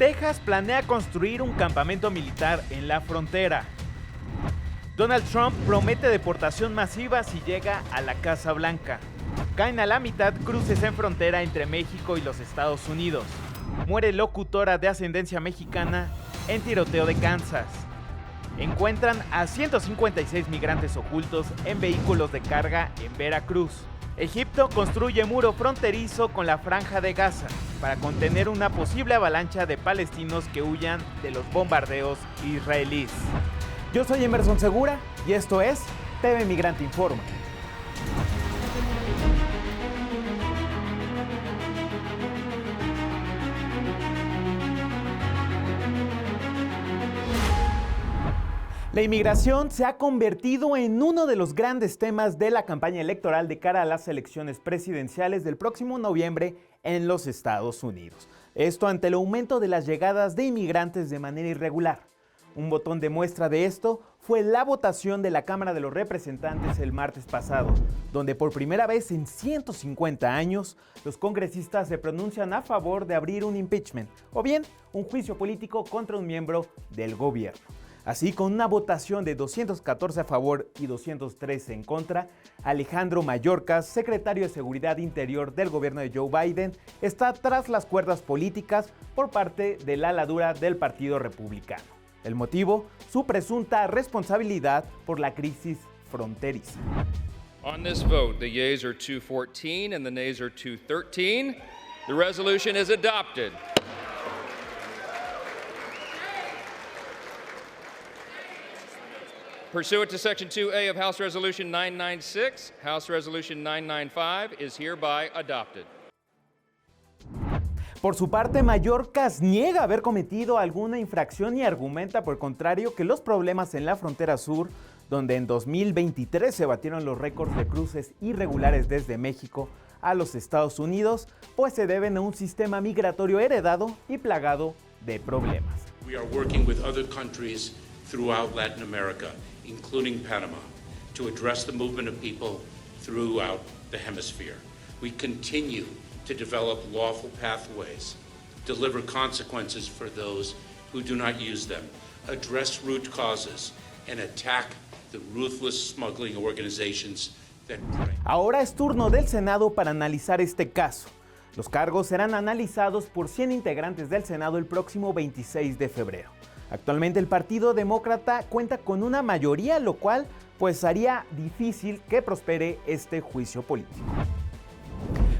Texas planea construir un campamento militar en la frontera. Donald Trump promete deportación masiva si llega a la Casa Blanca. Caen a la mitad cruces en frontera entre México y los Estados Unidos. Muere locutora de ascendencia mexicana en tiroteo de Kansas. Encuentran a 156 migrantes ocultos en vehículos de carga en Veracruz. Egipto construye muro fronterizo con la Franja de Gaza para contener una posible avalancha de palestinos que huyan de los bombardeos israelíes. Yo soy Emerson Segura y esto es TV Migrante Informa. La inmigración se ha convertido en uno de los grandes temas de la campaña electoral de cara a las elecciones presidenciales del próximo noviembre en los Estados Unidos. Esto ante el aumento de las llegadas de inmigrantes de manera irregular. Un botón de muestra de esto fue la votación de la Cámara de los Representantes el martes pasado, donde por primera vez en 150 años los congresistas se pronuncian a favor de abrir un impeachment o bien un juicio político contra un miembro del gobierno. Así, con una votación de 214 a favor y 213 en contra, Alejandro Mayorkas, secretario de Seguridad Interior del gobierno de Joe Biden, está tras las cuerdas políticas por parte del ala dura del Partido Republicano. El motivo, su presunta responsabilidad por la crisis fronteriza. On this vote, the yeas are 214 and the nays are 213. The resolution is adopted. Pursuant to Section 2A of House Resolution 996, House Resolution 995 is hereby adopted. Por su parte, Mayorkas niega haber cometido alguna infracción y argumenta, por el contrario, que los problemas en la frontera sur, donde en 2023 se batieron los récords de cruces irregulares desde México a los Estados Unidos, pues se deben a un sistema migratorio heredado y plagado de problemas. We are working with other countries throughout Latin America, including Panama, to address the movement of people throughout the hemisphere. We continue to develop lawful pathways, deliver consequences for those who do not use them, address root causes, and attack the ruthless smuggling organizations that prey. Ahora es turno del Senado para analizar este caso. Los cargos serán analizados por 100 integrantes del Senado el próximo 26 de febrero. Actualmente el Partido Demócrata cuenta con una mayoría, lo cual pues haría difícil que prospere este juicio político.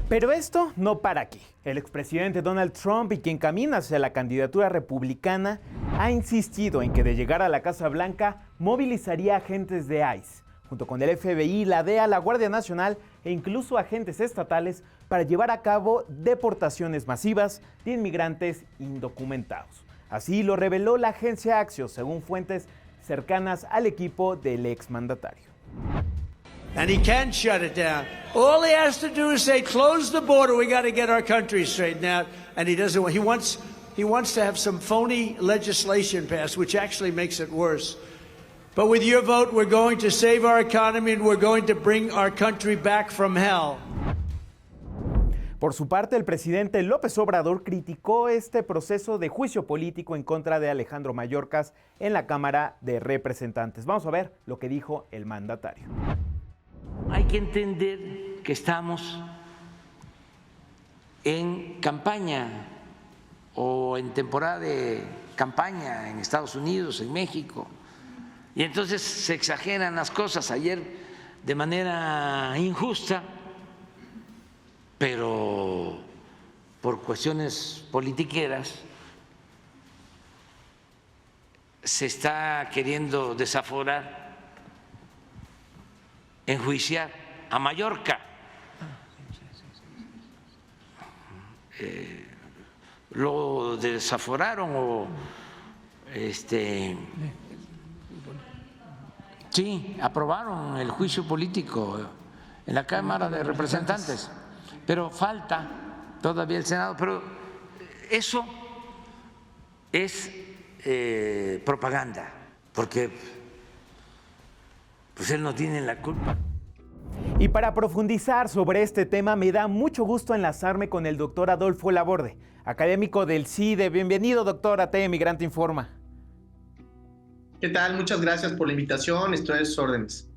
Pero esto no para aquí. El expresidente Donald Trump, y quien camina hacia la candidatura republicana, ha insistido en que de llegar a la Casa Blanca movilizaría agentes de ICE, junto con el FBI, la DEA, la Guardia Nacional e incluso agentes estatales para llevar a cabo deportaciones masivas de inmigrantes indocumentados. Así lo reveló la agencia Axios, según fuentes cercanas al equipo del exmandatario. And he can shut it down. All he has to do is say, close the border, we got to get our country straightened out. And he doesn't. He wants to have some phony legislation passed, which actually makes it worse. But with your vote, we're going to save our economy and we're going to bring our country back from hell. Por su parte, el presidente López Obrador criticó este proceso de juicio político en contra de Alejandro Mayorkas en la Cámara de Representantes. Vamos a ver lo que dijo el mandatario. Hay que entender que estamos en campaña o en temporada de campaña en Estados Unidos, en México, y entonces se exageran las cosas. Ayer, de manera injusta, pero por cuestiones politiqueras, se está queriendo desaforar, enjuiciar a Mallorca. Lo desaforaron o sí, aprobaron el juicio político en la Cámara de Representantes, pero falta todavía el Senado. Pero eso es propaganda, porque pues él no tiene la culpa. Y para profundizar sobre este tema, me da mucho gusto enlazarme con el doctor Adolfo Laborde, académico del CIDE. Bienvenido, doctor, a TE Migrante Informa. ¿Qué tal? Muchas gracias por la invitación. Estoy a sus órdenes.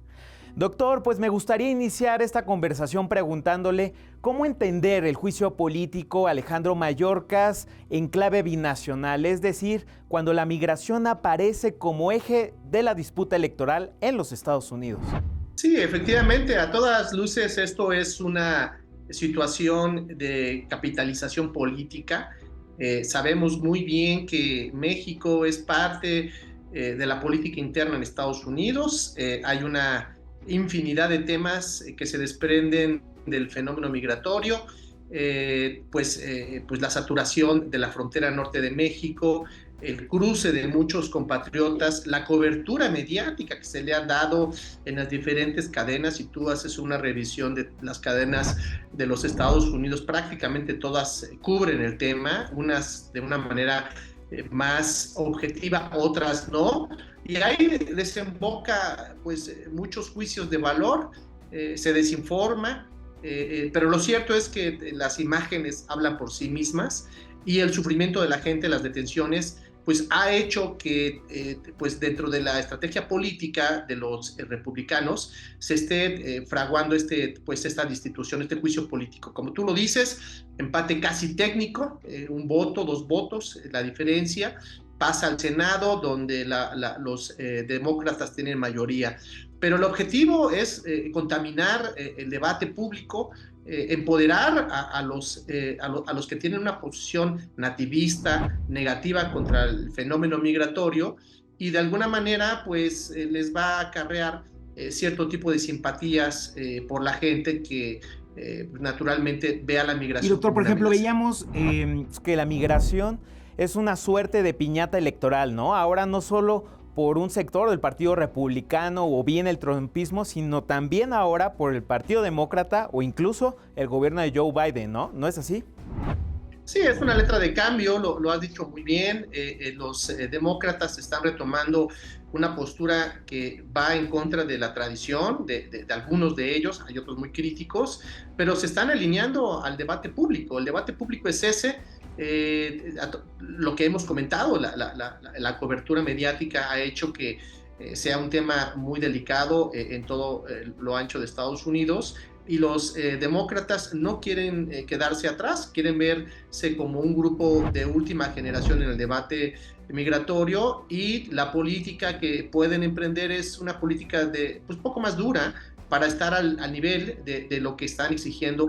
Doctor, pues me gustaría iniciar esta conversación preguntándole cómo entender el juicio político Alejandro Mayorkas en clave binacional, es decir, cuando la migración aparece como eje de la disputa electoral en los Estados Unidos. Sí, efectivamente, a todas luces esto es una situación de capitalización política. Sabemos muy bien que México es parte de la política interna en Estados Unidos. Hay una infinidad de temas que se desprenden del fenómeno migratorio, pues la saturación de la frontera norte de México, el cruce de muchos compatriotas, la cobertura mediática que se le ha dado en las diferentes cadenas. Si tú haces una revisión de las cadenas de los Estados Unidos, prácticamente todas cubren el tema, unas de una manera más objetiva, otras no, y ahí desemboca pues muchos juicios de valor, se desinforma, pero lo cierto es que las imágenes hablan por sí mismas y el sufrimiento de la gente, las detenciones, pues ha hecho que pues dentro de la estrategia política de los republicanos se esté fraguando esta destitución, este juicio político. Como tú lo dices, empate casi técnico, un voto, 2 votos, la diferencia, pasa al Senado donde los demócratas tienen mayoría. Pero el objetivo es contaminar el debate público, empoderar a los que tienen una posición nativista, negativa contra el fenómeno migratorio, y de alguna manera pues les va a acarrear cierto tipo de simpatías por la gente que naturalmente ve a la migración. Y doctor, por ejemplo, veíamos que la migración es una suerte de piñata electoral, ¿no? Ahora no solo por un sector del Partido Republicano o bien el trumpismo, sino también ahora por el Partido Demócrata o incluso el gobierno de Joe Biden, ¿no? ¿No es así? Sí, es una letra de cambio, lo has dicho muy bien. Los demócratas están retomando una postura que va en contra de la tradición de algunos de ellos, hay otros muy críticos, pero se están alineando al debate público. El debate público es ese. Lo que hemos comentado, la cobertura mediática ha hecho que sea un tema muy delicado en todo lo ancho de Estados Unidos, y los demócratas no quieren quedarse atrás, quieren verse como un grupo de última generación en el debate migratorio, y la política que pueden emprender es una política pues poco más dura, para estar al nivel de lo que están exigiendo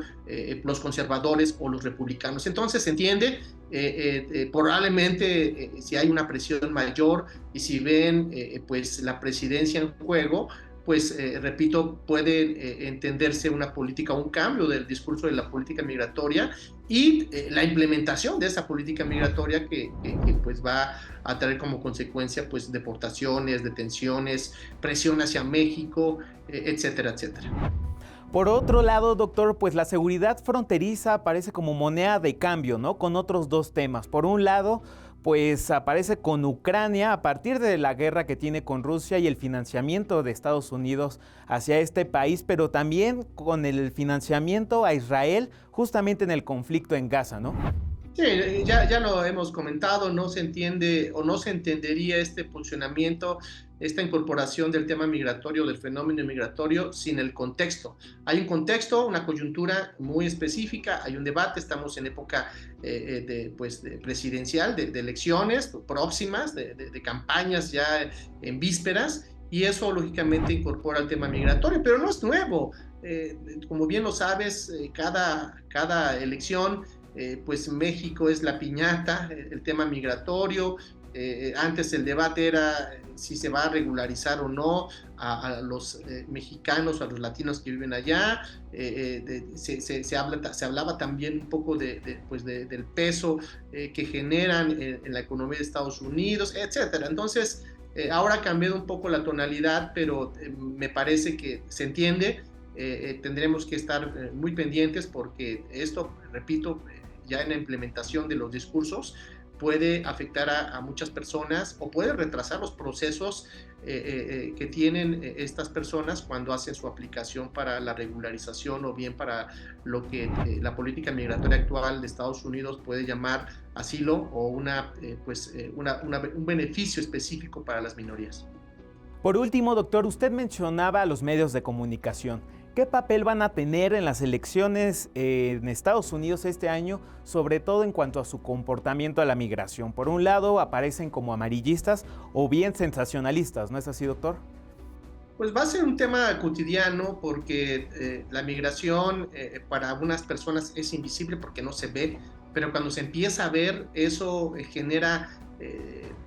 los conservadores o los republicanos. Entonces se entiende, probablemente si hay una presión mayor y si ven pues la presidencia en juego, pues repito, puede entenderse una política, un cambio del discurso de la política migratoria y la implementación de esa política migratoria que pues va a traer como consecuencia pues deportaciones, detenciones, presión hacia México, etcétera, etcétera. Por otro lado, doctor, pues la seguridad fronteriza aparece como moneda de cambio, ¿no? Con otros 2 temas. Por un lado, pues aparece con Ucrania a partir de la guerra que tiene con Rusia y el financiamiento de Estados Unidos hacia este país, pero también con el financiamiento a Israel justamente en el conflicto en Gaza, ¿no? Sí, ya lo hemos comentado, no se entiende o no se entendería este posicionamiento, esta incorporación del tema migratorio, del fenómeno migratorio, sin el contexto. Hay un contexto, una coyuntura muy específica, hay un debate, estamos en época de presidencial, de elecciones próximas, de campañas ya en vísperas, y eso lógicamente incorpora el tema migratorio, pero no es nuevo. Como bien lo sabes, cada elección, pues México es la piñata, el tema migratorio. Antes el debate era si se va a regularizar o no a los mexicanos, a los latinos que viven allá. Se hablaba también un poco del peso que generan en la economía de Estados Unidos, etcétera. Entonces, ahora ha cambiado un poco la tonalidad, pero me parece que se entiende. Tendremos que estar muy pendientes porque esto, repito, ya en la implementación de los discursos, puede afectar a muchas personas o puede retrasar los procesos que tienen estas personas cuando hacen su aplicación para la regularización o bien para lo que la política migratoria actual de Estados Unidos puede llamar asilo o un beneficio específico para las minorías. Por último, doctor, usted mencionaba a los medios de comunicación. ¿Qué papel van a tener en las elecciones en Estados Unidos este año, sobre todo en cuanto a su comportamiento a la migración? Por un lado, aparecen como amarillistas o bien sensacionalistas, ¿no es así, doctor? Pues va a ser un tema cotidiano porque la migración para algunas personas es invisible porque no se ve, pero cuando se empieza a ver, eso genera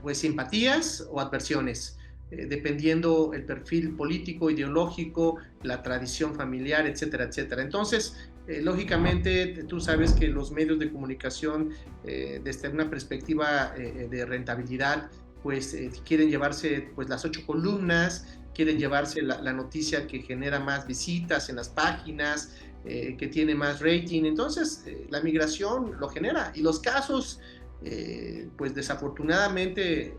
pues simpatías o adversiones. Dependiendo el perfil político, ideológico, la tradición familiar, etcétera, etcétera. Entonces, lógicamente, tú sabes que los medios de comunicación, desde una perspectiva de rentabilidad, pues quieren llevarse pues, las 8 columnas, quieren llevarse la noticia que genera más visitas en las páginas, que tiene más rating. Entonces, la migración lo genera. Y los casos, pues desafortunadamente,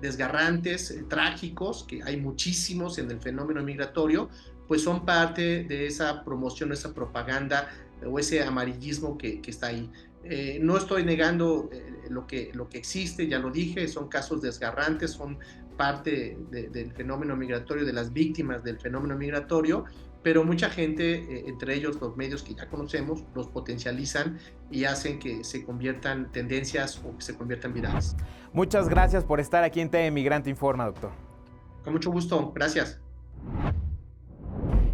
desgarrantes, trágicos, que hay muchísimos en el fenómeno migratorio, pues son parte de esa promoción, esa propaganda o ese amarillismo que está ahí. No estoy negando lo que existe, ya lo dije, son casos desgarrantes, son parte del fenómeno migratorio, de las víctimas del fenómeno migratorio, pero mucha gente, entre ellos los medios que ya conocemos, los potencializan y hacen que se conviertan tendencias o que se conviertan virales. Muchas gracias por estar aquí en TV Migrante Informa, doctor. Con mucho gusto, gracias.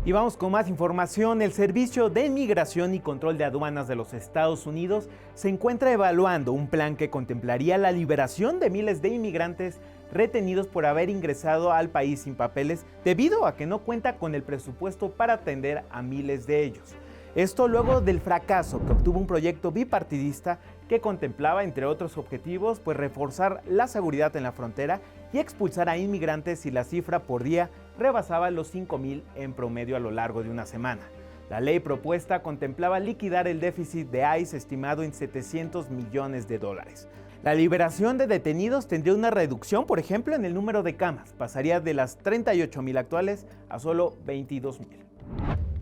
Y vamos con más información. El Servicio de Inmigración y Control de Aduanas de los Estados Unidos se encuentra evaluando un plan que contemplaría la liberación de miles de inmigrantes retenidos por haber ingresado al país sin papeles debido a que no cuenta con el presupuesto para atender a miles de ellos. Esto luego del fracaso que obtuvo un proyecto bipartidista que contemplaba, entre otros objetivos, pues reforzar la seguridad en la frontera y expulsar a inmigrantes si la cifra por día rebasaba los 5,000 en promedio a lo largo de una semana. La ley propuesta contemplaba liquidar el déficit de ICE estimado en $700 millones. La liberación de detenidos tendría una reducción, por ejemplo, en el número de camas. Pasaría de las 38,000 actuales a solo 22,000.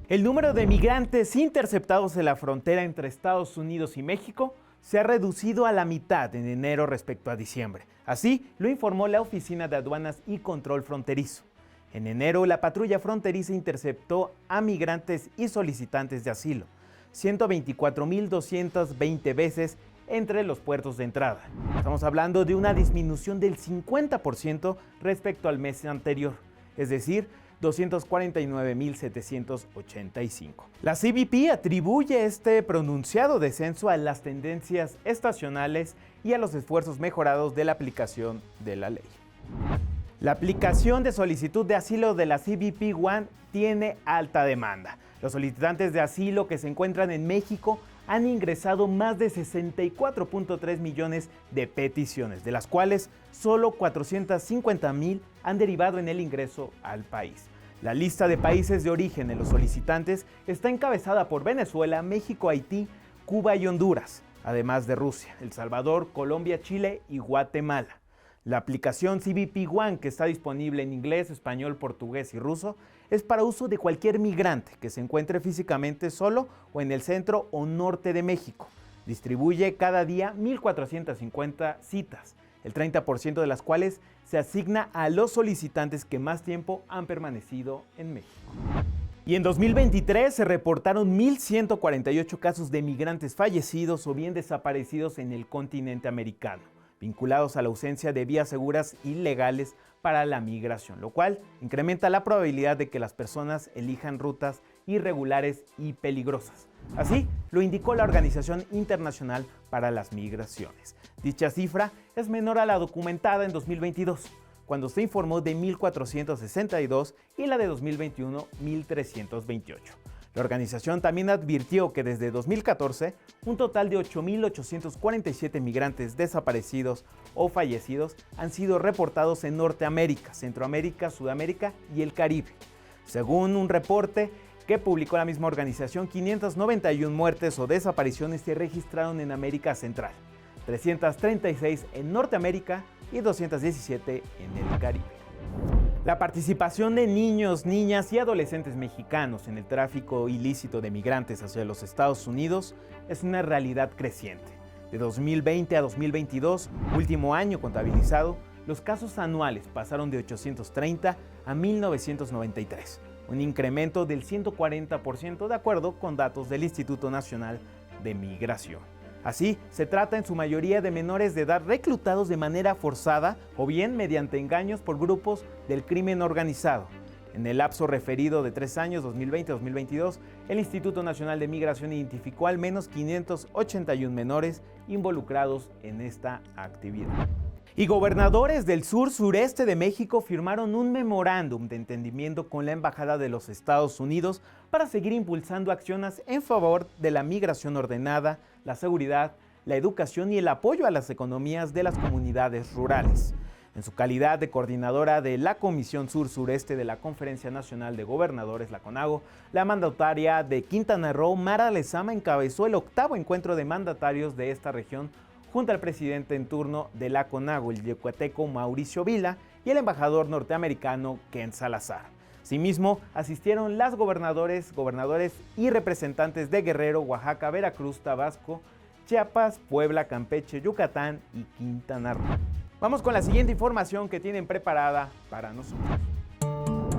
El número de migrantes interceptados en la frontera entre Estados Unidos y México se ha reducido a la mitad en enero respecto a diciembre. Así lo informó la Oficina de Aduanas y Control Fronterizo. En enero, la patrulla fronteriza interceptó a migrantes y solicitantes de asilo, 124,220 veces entre los puertos de entrada. Estamos hablando de una disminución del 50% respecto al mes anterior, es decir, 249,785. La CBP atribuye este pronunciado descenso a las tendencias estacionales y a los esfuerzos mejorados de la aplicación de la ley. La aplicación de solicitud de asilo de la CBP One tiene alta demanda. Los solicitantes de asilo que se encuentran en México han ingresado más de 64.3 millones de peticiones, de las cuales solo 450,000 han derivado en el ingreso al país. La lista de países de origen de los solicitantes está encabezada por Venezuela, México, Haití, Cuba y Honduras, además de Rusia, El Salvador, Colombia, Chile y Guatemala. La aplicación CBP One, que está disponible en inglés, español, portugués y ruso, es para uso de cualquier migrante que se encuentre físicamente solo o en el centro o norte de México. Distribuye cada día 1,450 citas, el 30% de las cuales se asigna a los solicitantes que más tiempo han permanecido en México. Y en 2023 se reportaron 1,148 casos de migrantes fallecidos o bien desaparecidos en el continente americano, vinculados a la ausencia de vías seguras y legales para la migración, lo cual incrementa la probabilidad de que las personas elijan rutas irregulares y peligrosas. Así lo indicó la Organización Internacional para las Migraciones. Dicha cifra es menor a la documentada en 2022, cuando se informó de 1,462 y la de 2021, 1,328. La organización también advirtió que desde 2014, un total de 8,847 migrantes desaparecidos o fallecidos han sido reportados en Norteamérica, Centroamérica, Sudamérica y el Caribe. Según un reporte que publicó la misma organización, 591 muertes o desapariciones se registraron en América Central. 336 en Norteamérica y 217 en el Caribe. La participación de niños, niñas y adolescentes mexicanos en el tráfico ilícito de migrantes hacia los Estados Unidos es una realidad creciente. De 2020 a 2022, último año contabilizado, los casos anuales pasaron de 830 a 1993, un incremento del 140% de acuerdo con datos del Instituto Nacional de Migración. Así, se trata en su mayoría de menores de edad reclutados de manera forzada o bien mediante engaños por grupos del crimen organizado. En el lapso referido de 3 años, 2020-2022, el Instituto Nacional de Migración identificó al menos 581 menores involucrados en esta actividad. Y gobernadores del sur-sureste de México firmaron un memorándum de entendimiento con la Embajada de los Estados Unidos para seguir impulsando acciones en favor de la migración ordenada, la seguridad, la educación y el apoyo a las economías de las comunidades rurales. En su calidad de coordinadora de la Comisión Sur-Sureste de la Conferencia Nacional de Gobernadores, la CONAGO, la mandataria de Quintana Roo, Mara Lezama, encabezó el 8º encuentro de mandatarios de esta región junto al presidente en turno de la CONAGO, el yucateco Mauricio Vila, y el embajador norteamericano Ken Salazar. Asimismo, asistieron las gobernadores y representantes de Guerrero, Oaxaca, Veracruz, Tabasco, Chiapas, Puebla, Campeche, Yucatán y Quintana Roo. Vamos con la siguiente información que tienen preparada para nosotros.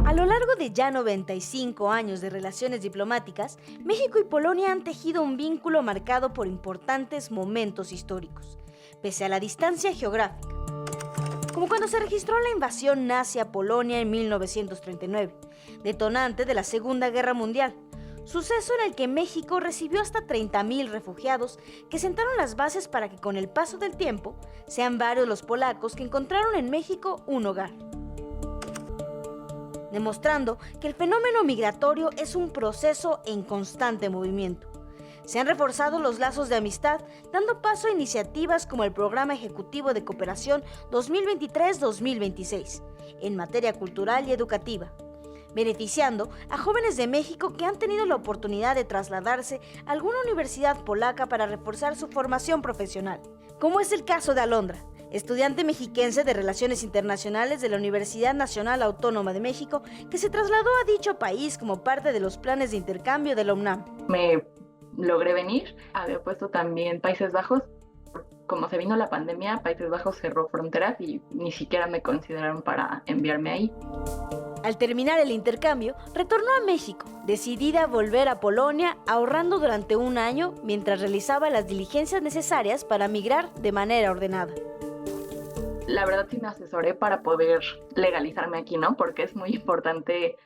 A lo largo de ya 95 años de relaciones diplomáticas, México y Polonia han tejido un vínculo marcado por importantes momentos históricos, pese a la distancia geográfica. Como cuando se registró la invasión nazi a Polonia en 1939, detonante de la Segunda Guerra Mundial, suceso en el que México recibió hasta 30,000 refugiados que sentaron las bases para que con el paso del tiempo sean varios los polacos que encontraron en México un hogar, demostrando que el fenómeno migratorio es un proceso en constante movimiento. Se han reforzado los lazos de amistad, dando paso a iniciativas como el Programa Ejecutivo de Cooperación 2023-2026, en materia cultural y educativa, beneficiando a jóvenes de México que han tenido la oportunidad de trasladarse a alguna universidad polaca para reforzar su formación profesional, como es el caso de Alondra, estudiante mexiquense de Relaciones Internacionales de la Universidad Nacional Autónoma de México, que se trasladó a dicho país como parte de los planes de intercambio de la UNAM. Me logré venir, había puesto también Países Bajos. Como se vino la pandemia, Países Bajos cerró fronteras y ni siquiera me consideraron para enviarme ahí. Al terminar el intercambio, retornó a México, decidida a volver a Polonia, ahorrando durante un año mientras realizaba las diligencias necesarias para migrar de manera ordenada. La verdad sí me asesoré para poder legalizarme aquí, ¿no? Porque es muy importante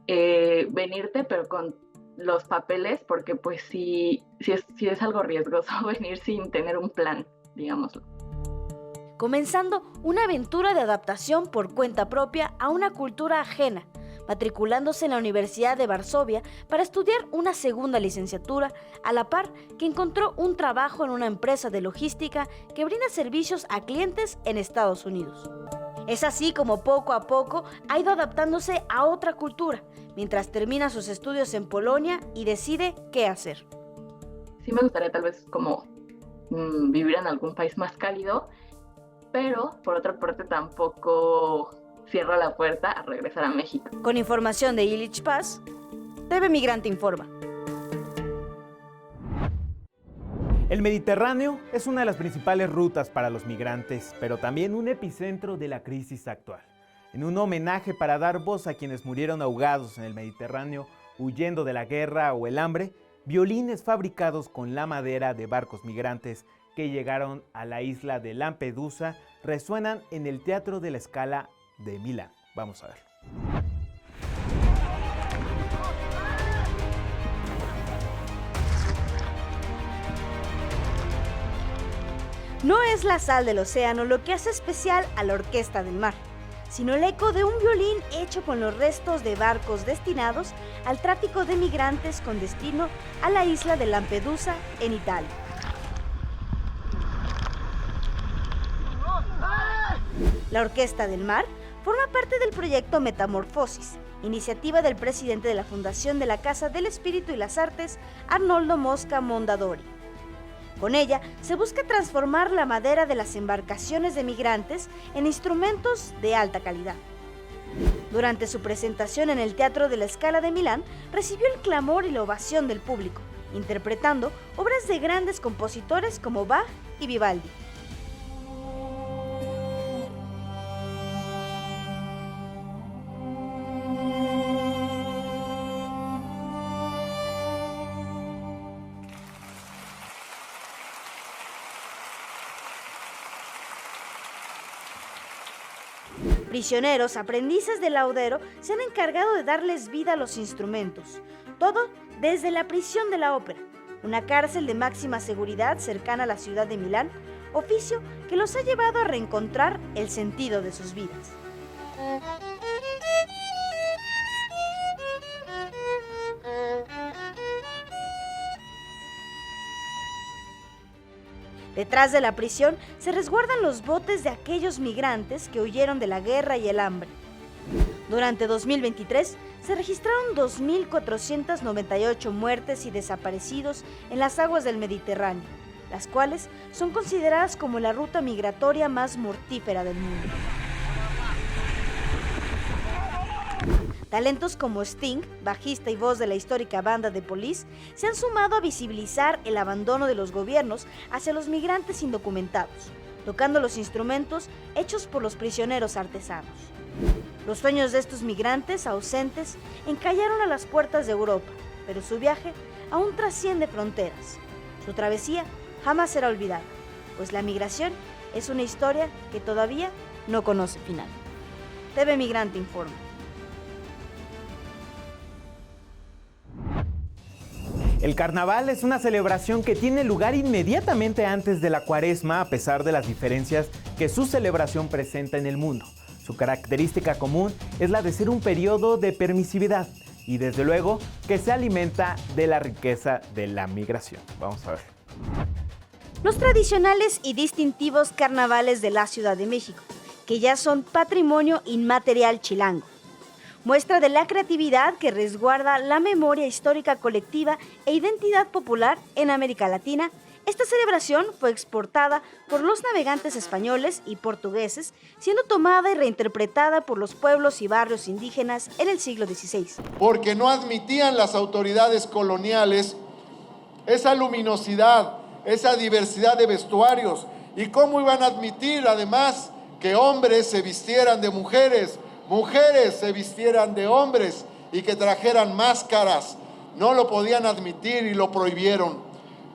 venirte, pero con los papeles, porque pues sí es algo riesgoso venir sin tener un plan, digámoslo. Comenzando una aventura de adaptación por cuenta propia a una cultura ajena, matriculándose en la Universidad de Varsovia para estudiar una segunda licenciatura, a la par que encontró un trabajo en una empresa de logística que brinda servicios a clientes en Estados Unidos. Es así como poco a poco ha ido adaptándose a otra cultura, mientras termina sus estudios en Polonia y decide qué hacer. Sí me gustaría tal vez como vivir en algún país más cálido, pero por otra parte tampoco cierra la puerta a regresar a México. Con información de Illich Paz, TV Migrante Informa. El Mediterráneo es una de las principales rutas para los migrantes, pero también un epicentro de la crisis actual. En un homenaje para dar voz a quienes murieron ahogados en el Mediterráneo huyendo de la guerra o el hambre, violines fabricados con la madera de barcos migrantes que llegaron a la isla de Lampedusa resuenan en el Teatro de la Scala de Milán. Vamos a verlo. No es la sal del océano lo que hace especial a la Orquesta del Mar, sino el eco de un violín hecho con los restos de barcos destinados al tráfico de migrantes con destino a la isla de Lampedusa, en Italia. La Orquesta del Mar forma parte del proyecto Metamorfosis, iniciativa del presidente de la Fundación de la Casa del Espíritu y las Artes, Arnoldo Mosca Mondadori. Con ella se busca transformar la madera de las embarcaciones de migrantes en instrumentos de alta calidad. Durante su presentación en el Teatro de la Scala de Milán, recibió el clamor y la ovación del público, interpretando obras de grandes compositores como Bach y Vivaldi. Prisioneros, aprendices de laudero, se han encargado de darles vida a los instrumentos. Todo desde la prisión de la ópera, una cárcel de máxima seguridad cercana a la ciudad de Milán, oficio que los ha llevado a reencontrar el sentido de sus vidas. Detrás de la prisión se resguardan los botes de aquellos migrantes que huyeron de la guerra y el hambre. Durante 2023 se registraron 2.498 muertes y desaparecidos en las aguas del Mediterráneo, las cuales son consideradas como la ruta migratoria más mortífera del mundo. Talentos como Sting, bajista y voz de la histórica banda The Police, se han sumado a visibilizar el abandono de los gobiernos hacia los migrantes indocumentados, tocando los instrumentos hechos por los prisioneros artesanos. Los sueños de estos migrantes ausentes encallaron a las puertas de Europa, pero su viaje aún trasciende fronteras. Su travesía jamás será olvidada, pues la migración es una historia que todavía no conoce final. TV Migrante informa. El carnaval es una celebración que tiene lugar inmediatamente antes de la Cuaresma, a pesar de las diferencias que su celebración presenta en el mundo. Su característica común es la de ser un periodo de permisividad y, desde luego, que se alimenta de la riqueza de la migración. Vamos a ver. Los tradicionales y distintivos carnavales de la Ciudad de México, que ya son patrimonio inmaterial chilango. Muestra de la creatividad que resguarda la memoria histórica colectiva e identidad popular en América Latina. Esta celebración fue exportada por los navegantes españoles y portugueses, siendo tomada y reinterpretada por los pueblos y barrios indígenas en el siglo XVI. Porque no admitían las autoridades coloniales esa luminosidad, esa diversidad de vestuarios. ¿Y cómo iban a admitir, además, que hombres se vistieran de mujeres, mujeres se vistieran de hombres y que trajeran máscaras? No lo podían admitir y lo prohibieron.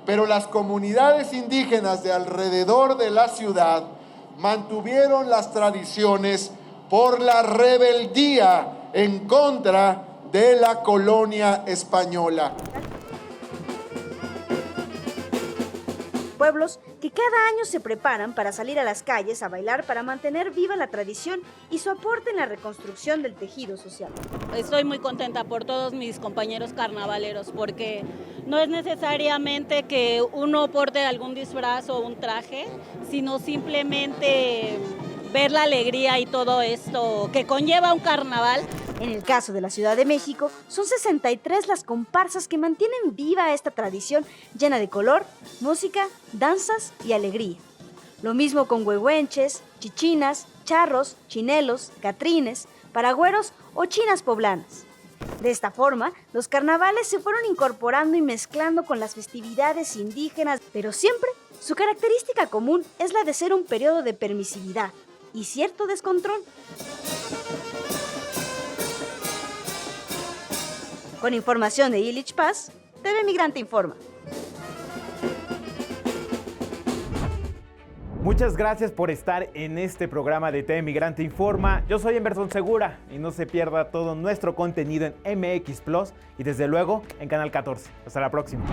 Pero las comunidades indígenas de alrededor de la ciudad mantuvieron las tradiciones por la rebeldía en contra de la colonia española. Pueblos que cada año se preparan para salir a las calles a bailar para mantener viva la tradición y su aporte en la reconstrucción del tejido social. Estoy muy contenta por todos mis compañeros carnavaleros, porque no es necesariamente que uno porte algún disfraz o un traje, sino simplemente ver la alegría y todo esto que conlleva un carnaval. En el caso de la Ciudad de México, son 63 las comparsas que mantienen viva esta tradición llena de color, música, danzas y alegría. Lo mismo con huehuenches, chichinas, charros, chinelos, catrines, paragüeros o chinas poblanas. De esta forma, los carnavales se fueron incorporando y mezclando con las festividades indígenas, pero siempre su característica común es la de ser un periodo de permisividad y cierto descontrol. Con información de Illich Paz, TV Migrante informa. Muchas gracias por estar en este programa de TV Migrante Informa. Yo soy Emerson Segura y no se pierda todo nuestro contenido en MX Plus y desde luego en Canal 14. Hasta la próxima.